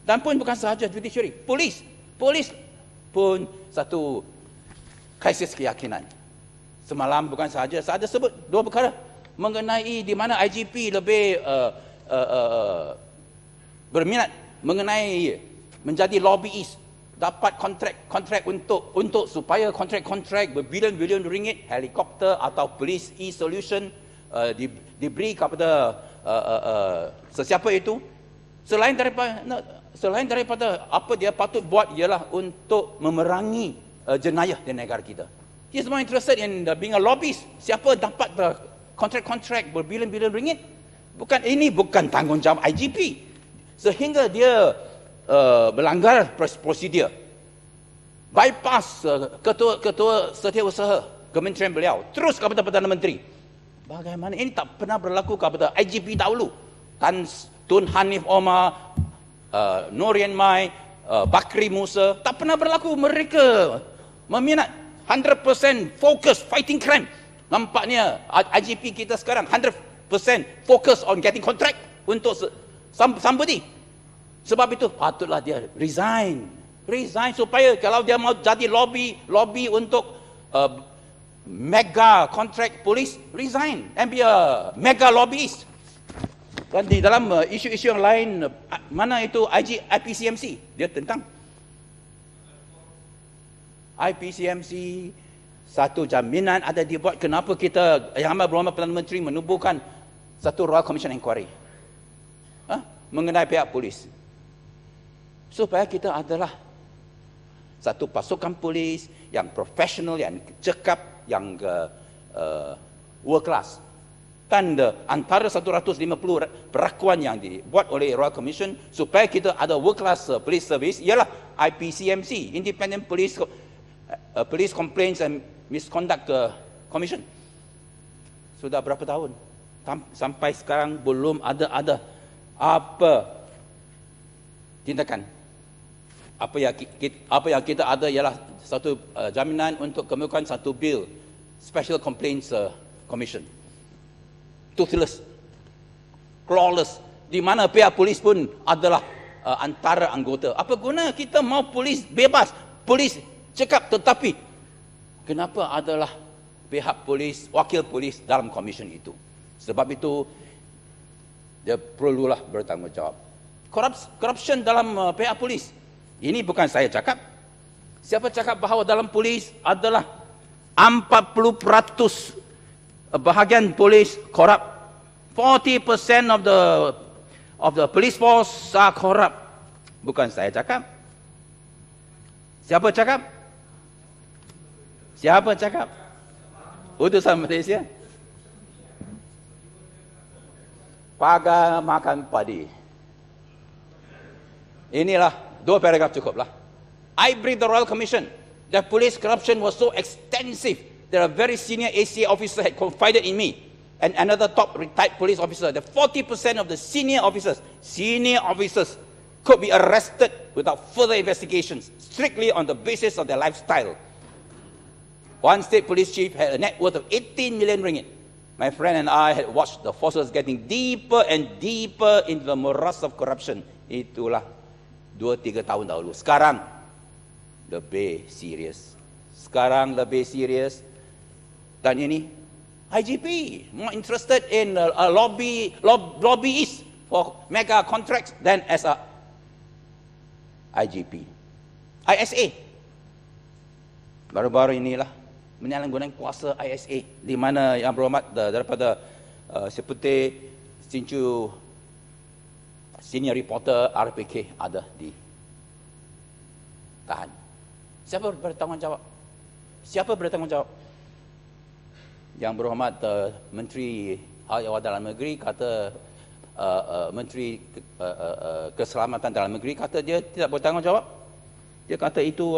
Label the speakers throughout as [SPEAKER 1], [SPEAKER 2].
[SPEAKER 1] Dan pun bukan sahaja judiciary, polis pun satu krisis keyakinan. Semalam bukan sahaja saya ada sebut dua perkara mengenai di mana IGP lebih berminat mengenai menjadi lobbyist, dapat kontrak untuk supaya kontrak berbilion-bilion ringgit helikopter atau police e-solution diberi kepada sesiapa itu. Selain daripada apa dia patut buat ialah untuk memerangi jenayah di negara kita. He is more interested in being a lobbyist. Siapa dapat kontrak berbilion-bilion ringgit? Ini bukan tanggungjawab IGP. Sehingga dia melanggar prosedur, bypass ketua setiausaha kementerian beliau, terus kepada Perdana Menteri. Bagaimana ini tak pernah berlaku kepada IGP dahulu. Tun Hanif Omar, Norian Mai, Bakri Musa, tak pernah berlaku. Mereka meminat 100% fokus fighting crime. Nampaknya IGP kita sekarang 100% fokus on getting contract untuk somebody. Sebab itu patutlah dia resign supaya kalau dia mau jadi lobby untuk mega contract police, resign and be a mega lobbyist. Dan di dalam isu-isu yang lain, mana itu IPCMC, dia tentang IPCMC, satu jaminan ada dibuat. Kenapa kita Yang Amat Berhormat Perdana Menteri menubuhkan satu Royal Commission Inquiry mengenai pihak polis, supaya kita adalah satu pasukan polis yang profesional, yang cekap, yang world class. Dan antara 150 perakuan yang dibuat oleh Royal Commission supaya kita ada world class police service ialah IPCMC, Independent Police Complaints and Misconduct Commission. Sudah berapa tahun? Sampai sekarang belum ada apa tindakan. Apa yang kita ada ialah satu jaminan untuk kemukakan satu bil Special Complaints Commission. Toothless, clawless, di mana pihak polis pun adalah antara anggota. Apa guna kita mau polis bebas, polis cekap, tetapi kenapa adalah pihak polis, wakil polis dalam komisen itu? Sebab itu dia perlulah bertanggungjawab. Corruption dalam pihak polis. Ini bukan saya cakap. Siapa cakap bahawa dalam polis adalah 40% bahagian polis korup. 40% of the police force are corrupt. Bukan saya cakap. Siapa cakap? Siapa cakap? Utusan Malaysia. Pagar makan padi. Inilah 2 paragraf cukuplah. I briefed the Royal Commission. The police corruption was so extensive that a very senior ACA officer had confided in me and another top retired police officer that 40% of the senior officers could be arrested without further investigations, strictly on the basis of their lifestyle. One state police chief had a net worth of 18 million ringgit. My friend and I had watched the forces getting deeper and deeper into the morass of corruption. Itulah 2-3 tahun dahulu. Sekarang lebih serius. Dan ini IGP more interested in a lobbyist for mega contracts than as a IGP. ISA baru-baru inilah menyalahgunakan kuasa ISA, di mana Yang Berhormat daripada seperti Sincu senior reporter RPK ada ditahan. Siapa bertanggungjawab? Yang Berhormat Menteri Hal Ehwal Dalam Negeri kata, Menteri Keselamatan Dalam Negeri kata dia tidak bertanggungjawab. Dia kata itu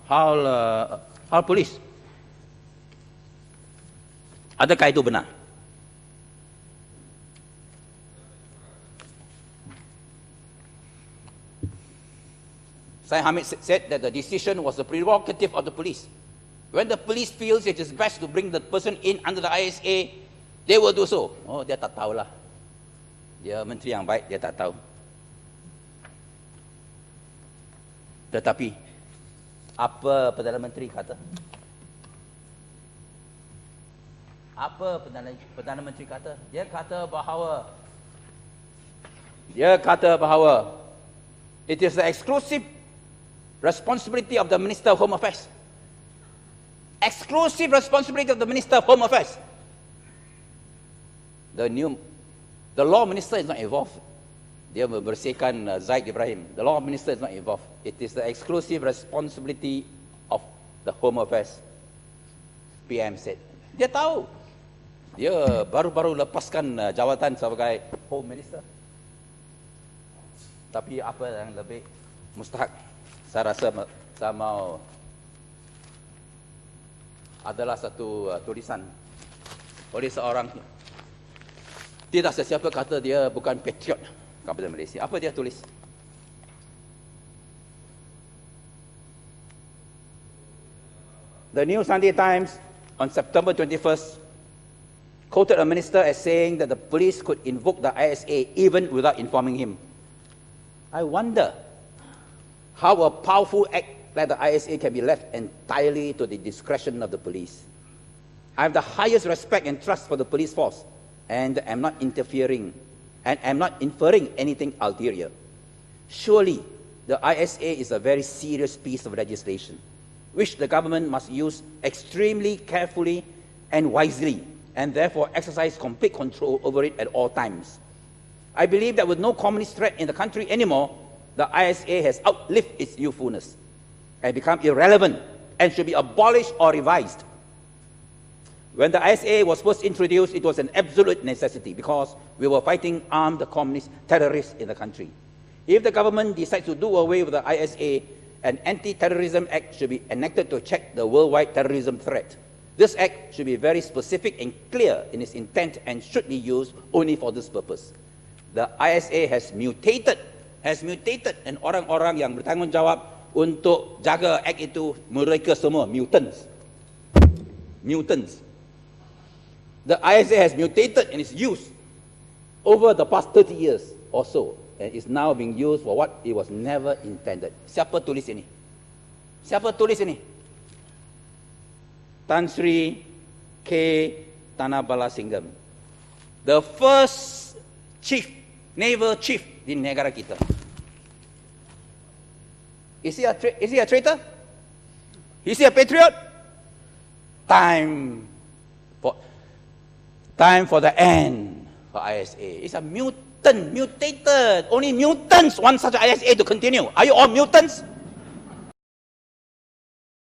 [SPEAKER 1] hal polis. Adakah itu benar? Syed Hamid said that the decision was the prerogative of the police. When the police feels it is best to bring the person in under the ISA, they will do so. Dia tak tahulah. Dia menteri yang baik, dia tak tahu. Tetapi, apa Perdana Menteri kata? Apa Perdana Menteri kata? Dia kata bahawa it is the exclusive responsibility of the Minister of Home Affairs. Exclusive responsibility of the Minister of Home Affairs. The law minister is not involved. Dia membersihkan Zaid Ibrahim. The law minister is not involved. It is the exclusive responsibility of the Home Affairs. PM said. Dia tahu. Dia baru-baru lepaskan jawatan sebagai Home Minister. Tapi apa yang lebih mustahak, saya rasa saya mau adalah satu tulisan oleh seorang, tidak sesiapa kata dia bukan patriot kepada Malaysia. Apa dia tulis? The New Sunday Times on September 21st quoted a minister as saying that the police could invoke the ISA even without informing him. I wonder how a powerful act like the ISA can be left entirely to the discretion of the police. I have the highest respect and trust for the police force, and am not interfering, and am not inferring anything ulterior. Surely, the ISA is a very serious piece of legislation, which the government must use extremely carefully and wisely, and therefore exercise complete control over it at all times. I believe that with no communist threat in the country anymore, the ISA has outlived its usefulness and become irrelevant and should be abolished or revised. When the ISA was first introduced, it was an absolute necessity because we were fighting armed communist terrorists in the country. If the government decides to do away with the ISA, an anti-terrorism act should be enacted to check the worldwide terrorism threat. This act should be very specific and clear in its intent and should be used only for this purpose. The ISA has mutated, dan orang-orang yang bertanggungjawab untuk jaga act itu, mereka semua mutants. The ISA has mutated in its use over the past 30 years or so, and is now being used for what it was never intended. Siapa tulis ini? Tan Sri K. Tanabalasingam, the first naval chief di negara kita. Is he a traitor? Is he a patriot? Time for the end for ISA. It's a mutated. Only mutants want such ISA to continue. Are you all mutants?